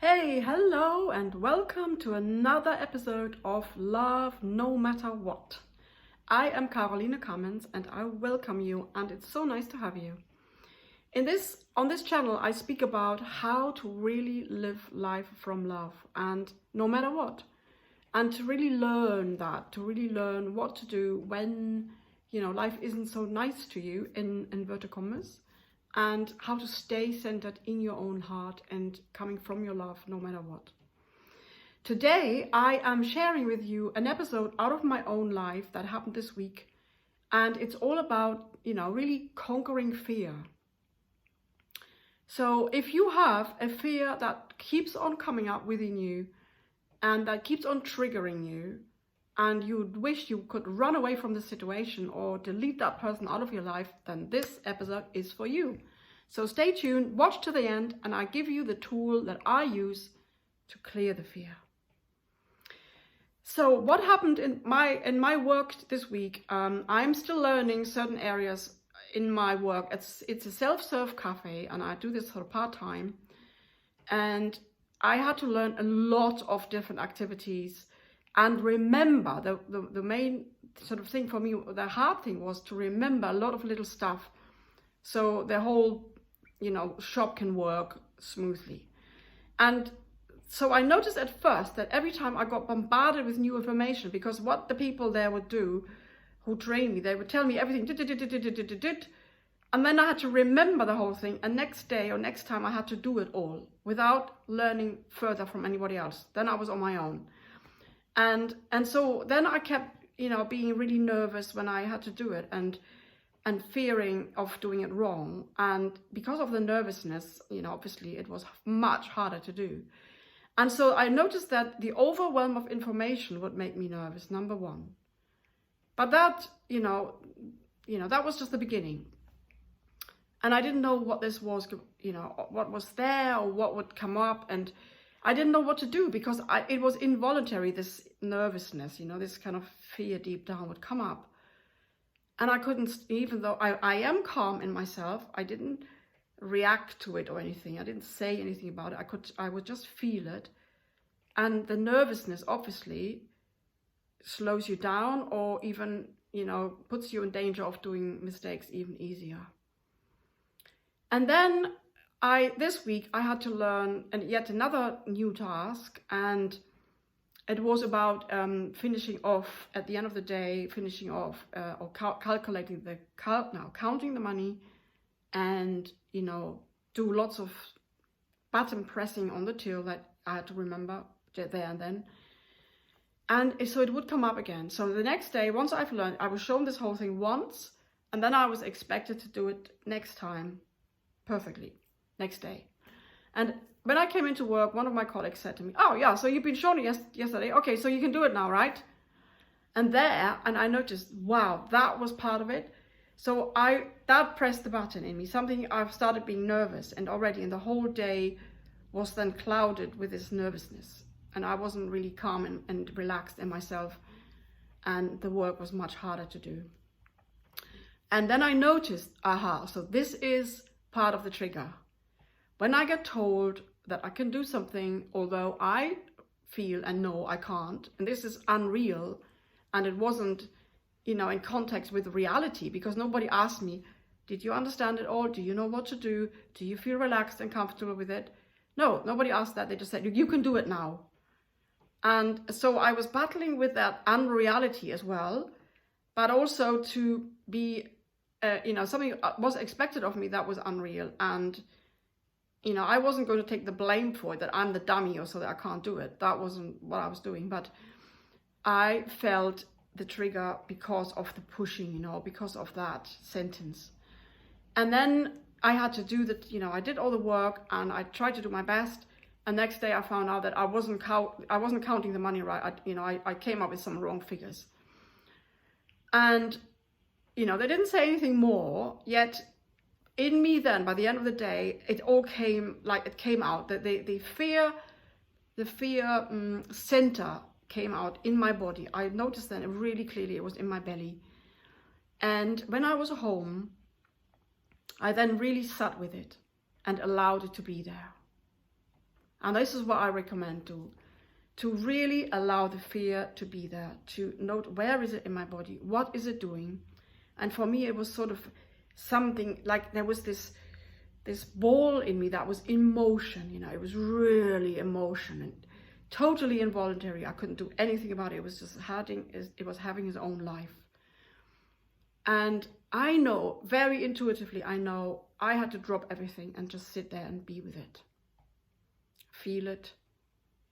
Hey, hello, and welcome to another episode of Love No Matter What. I am Caroline Cummins and I welcome you, and it's so nice to have you. On this channel, I speak about how to really live life from love, and no matter what, and to really learn what to do when life isn't so nice to you, in inverted commas, and how to stay centered in your own heart and coming from your love no matter what. Today, I am sharing with you an episode out of my own life that happened this week, and it's all about, really conquering fear. So if you have a fear that keeps on coming up within you and that keeps on triggering you, and you wish you could run away from the situation or delete that person out of your life, then this episode is for you. So stay tuned, watch to the end, and I give you the tool that I use to clear the fear. So what happened in my work this week? I'm still learning certain areas in my work. It's a self-serve cafe, and I do this for part-time. And I had to learn a lot of different activities. And remember, the main sort of thing for me, the hard thing was to remember a lot of little stuff, so the whole, shop can work smoothly. And so I noticed at first that every time I got bombarded with new information, because what the people there would do, who trained me, they would tell me everything, and then I had to remember the whole thing, and next day or next time I had to do it all without learning further from anybody else. Then I was on my own. And so then I kept, being really nervous when I had to do it, and fearing of doing it wrong. And because of the nervousness, obviously it was much harder to do. And so I noticed that the overwhelm of information would make me nervous, number one. But that, that was just the beginning. And I didn't know what this was, what was there or what would come up. And I didn't know what to do, because it was involuntary, this nervousness, this kind of fear deep down would come up. And I couldn't, even though I am calm in myself, I didn't react to it or anything. I didn't say anything about it. I would just feel it. And the nervousness obviously slows you down, or even, puts you in danger of doing mistakes even easier. And then this week I had to learn yet another new task, and it was about finishing off at the end of the day, or calculating counting the money, and do lots of button pressing on the till that I had to remember there and then. And so it would come up again. So the next day, once I've learned, I was shown this whole thing once, and then I was expected to do it next time perfectly, next day. And when I came into work, one of my colleagues said to me, "Oh yeah, so you've been shown it yesterday. Okay, so you can do it now, right?" And I noticed, wow, that was part of it. So that pressed the button in me. I've started being nervous, and the whole day was then clouded with this nervousness. And I wasn't really calm and relaxed in myself, and the work was much harder to do. And then I noticed, so this is part of the trigger. When I get told that I can do something, although I feel and know I can't, and this is unreal, and it wasn't, in context with reality, because nobody asked me, "Did you understand it all? Do you know what to do? Do you feel relaxed and comfortable with it?" No, nobody asked that. They just said, "You can do it now." And so I was battling with that unreality as well, but also to be, something was expected of me that was unreal. And I wasn't going to take the blame for it, that I'm the dummy or so that I can't do it. That wasn't what I was doing. But I felt the trigger because of the pushing, because of that sentence. And then I had to do that, I did all the work and I tried to do my best. And next day I found out that I wasn't counting the money right. I came up with some wrong figures. And, they didn't say anything more, yet in me then, by the end of the day, it all came out, that the fear center came out in my body. I noticed then really clearly it was in my belly. And when I was home, I then really sat with it and allowed it to be there. And this is what I recommend to really allow the fear to be there, to note where is it in my body, what is it doing. And for me, it was sort of something like there was this ball in me that was in motion, you know, it was really emotion and totally involuntary. I couldn't do anything about it. It was just having its own life. And I know, very intuitively, I know I had to drop everything and just sit there and be with it. Feel it,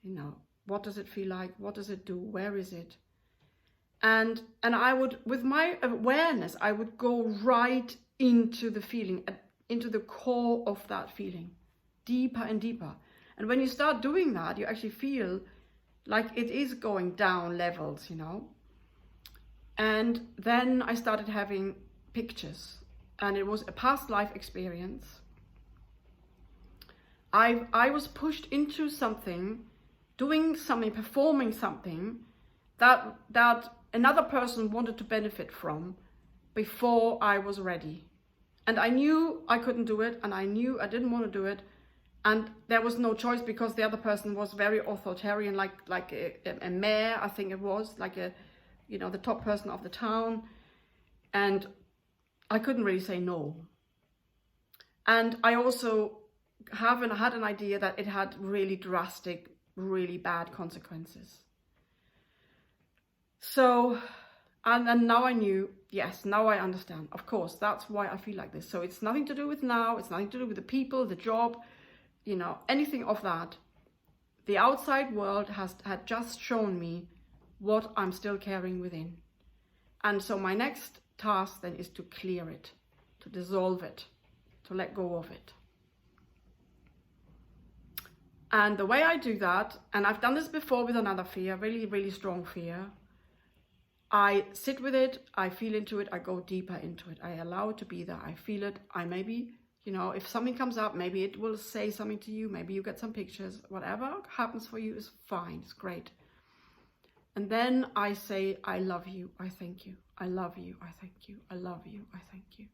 you know, what does it feel like? What does it do? Where is it? And I would, with my awareness, I would go right into the feeling, into the core of that feeling, deeper and deeper. And when you start doing that, you actually feel like it is going down levels, you know. And then I started having pictures, and it was a past life experience. I was pushed into something, doing something, performing something that another person wanted to benefit from before I was ready. And I knew I couldn't do it, and I knew I didn't want to do it. And there was no choice because the other person was very authoritarian, like a mayor, I think it was, like you know, the top person of the town. And I couldn't really say no. And I also had an idea that it had really drastic, really bad consequences. So, and now I knew, yes, now I understand. Of course, that's why I feel like this. So it's nothing to do with now, it's nothing to do with the people, the job, you know, anything of that. The outside world had just shown me what I'm still carrying within. And so my next task then is to clear it, to dissolve it, to let go of it. And the way I do that, and I've done this before with another fear, really, really strong fear, I sit with it, I feel into it, I go deeper into it. I allow it to be there, I feel it, I maybe, you know, if something comes up, maybe it will say something to you, maybe you get some pictures, whatever happens for you is fine, it's great. And then I say, I love you, I thank you, I love you, I thank you, I love you, I thank you.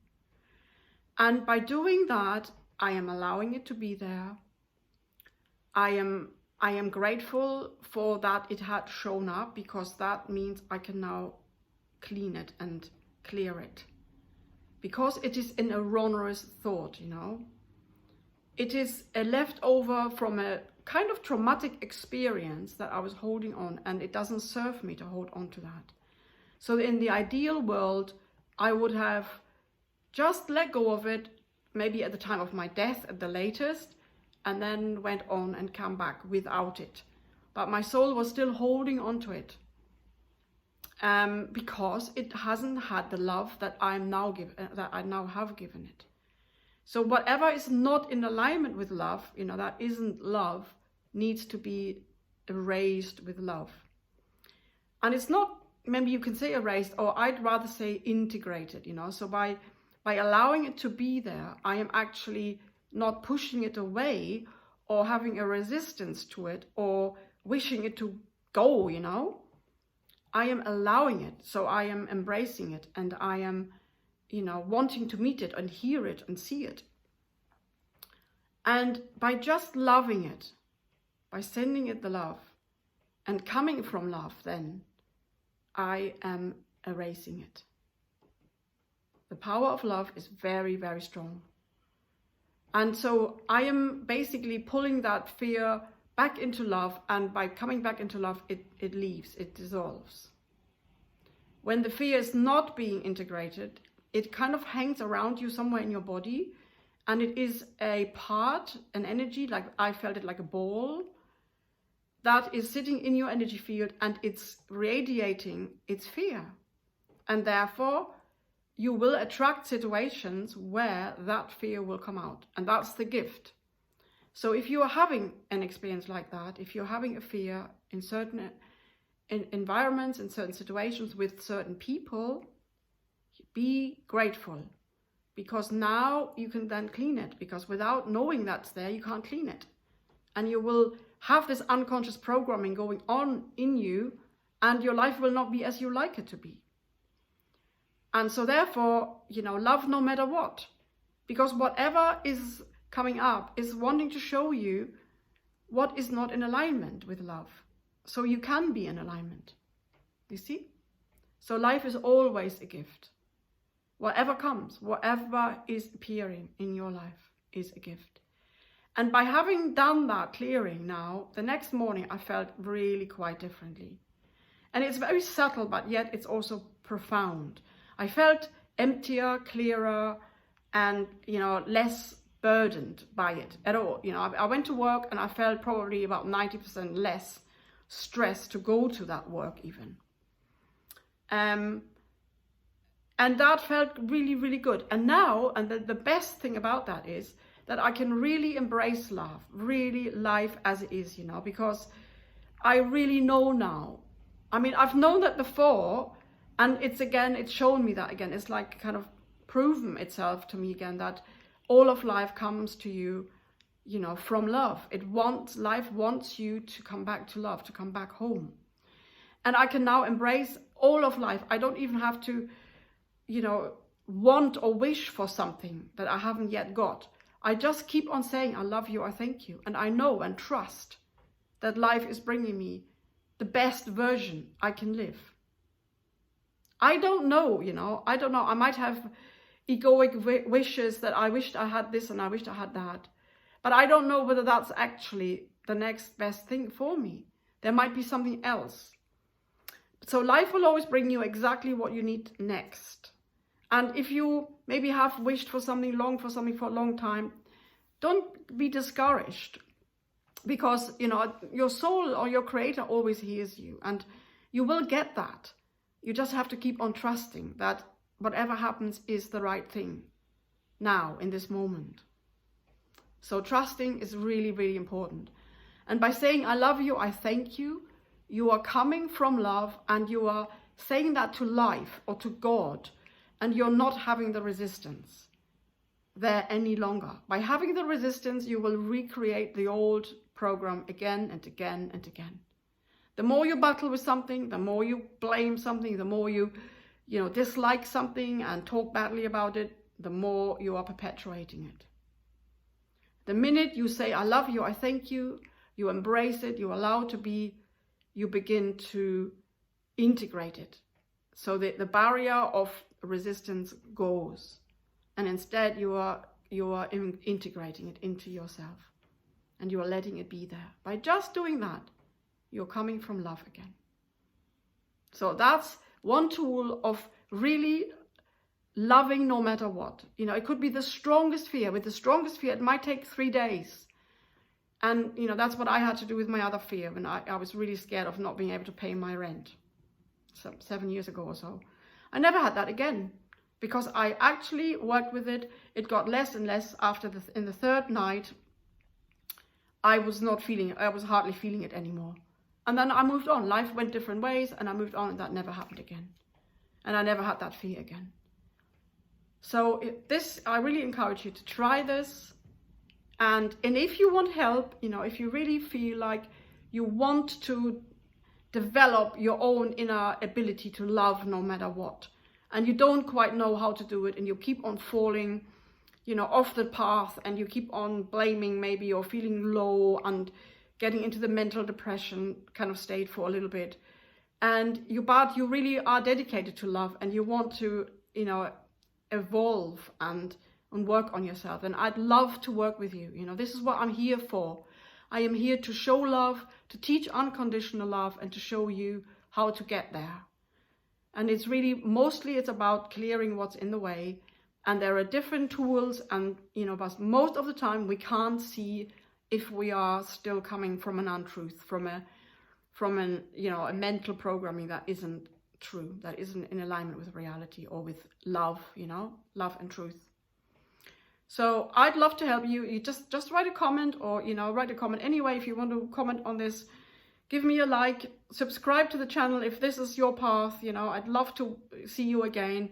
And by doing that, I am allowing it to be there. I am grateful for that it had shown up, because that means I can now clean it and clear it. Because it is an erroneous thought, you know. It is a leftover from a kind of traumatic experience that I was holding on, and it doesn't serve me to hold on to that. So in the ideal world, I would have just let go of it, maybe at the time of my death at the latest, and then went on and come back without it. But my soul was still holding on to it, because it hasn't had the love that I now have given it. So whatever is not in alignment with love, you know, that isn't love, needs to be erased with love. And it's not, maybe you can say erased, or I'd rather say integrated, you know. So by allowing it to be there, I am actually not pushing it away or having a resistance to it or wishing it to go, you know. I am allowing it, so I am embracing it, and I am, you know, wanting to meet it and hear it and see it. And by just loving it, by sending it the love and coming from love, then I am erasing it. The power of love is very, very strong. And so I am basically pulling that fear back into love, and by coming back into love, it leaves, it dissolves. When the fear is not being integrated, it kind of hangs around you somewhere in your body, and it is a part, an energy, like I felt it like a ball, that is sitting in your energy field, and it's radiating its fear. And therefore, you will attract situations where that fear will come out. And that's the gift. So if you are having an experience like that, if you're having a fear in certain environments, in certain situations with certain people, be grateful. Because now you can then clean it. Because without knowing that's there, you can't clean it. And you will have this unconscious programming going on in you, and your life will not be as you like it to be. And so therefore, you know, love no matter what. Because whatever is coming up is wanting to show you what is not in alignment with love. So you can be in alignment. You see? So life is always a gift. Whatever comes, whatever is appearing in your life is a gift. And by having done that clearing now, the next morning I felt really quite differently. And it's very subtle, but yet it's also profound. I felt emptier, clearer, and, less burdened by it at all. I went to work and I felt probably about 90% less stress to go to that work even. And that felt really, really good. And now, and the best thing about that is that I can really embrace love, really life as it is, because I really know now. I mean, I've known that before, and it's shown me that again. It's like kind of proven itself to me again that all of life comes to you, from love. Life wants you to come back to love, to come back home. And I can now embrace all of life. I don't even have to, want or wish for something that I haven't yet got. I just keep on saying, I love you, I thank you. And I know and trust that life is bringing me the best version I can live. I don't know, I might have egoic wishes that I wished I had this and I wished I had that. But I don't know whether that's actually the next best thing for me. There might be something else. So life will always bring you exactly what you need next. And if you maybe have wished for something, longed for something for a long time, don't be discouraged. Because, your soul or your creator always hears you. And you will get that. You just have to keep on trusting that whatever happens is the right thing now, in this moment. So trusting is really, really important. And by saying, I love you, I thank you, you are coming from love and you are saying that to life or to God, and you're not having the resistance there any longer. By having the resistance, you will recreate the old program again and again and again. The more you battle with something, the more you blame something, the more you dislike something and talk badly about it, the more you are perpetuating it. The minute you say, I love you, I thank you, you embrace it, you allow it to be, you begin to integrate it. So that the barrier of resistance goes. And instead you are integrating it into yourself. And you are letting it be there. By just doing that, you're coming from love again. So that's one tool of really loving no matter what. It could be the strongest fear. With the strongest fear, it might take 3 days. And, that's what I had to do with my other fear when I was really scared of not being able to pay my rent. 7 years ago or so. I never had that again because I actually worked with it. It got less and less in the third night. I was hardly feeling it anymore. And then I moved on. Life went different ways and I moved on, and that never happened again. And I never had that fear again. So I really encourage you to try this. And if you want help, if you really feel like you want to develop your own inner ability to love no matter what, and you don't quite know how to do it, and you keep on falling, off the path, and you keep on blaming maybe, or feeling low and getting into the mental depression kind of state for a little bit, but you really are dedicated to love and you want to, evolve and work on yourself, and I'd love to work with you. This is what I'm here for. I am here to show love, to teach unconditional love, and to show you how to get there. And it's about clearing what's in the way. And there are different tools, and but most of the time we can't see if we are still coming from an untruth, from a mental programming that isn't true, that isn't in alignment with reality or with love, love and truth. So I'd love to help you. You just write a comment, or write a comment anyway. If you want to comment on this, give me a like, subscribe to the channel if this is your path. I'd love to see you again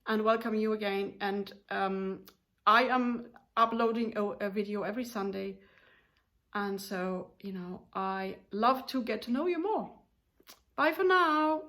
and welcome you again. And I am uploading a video every Sunday, and so I love to get to know you more. Bye for now.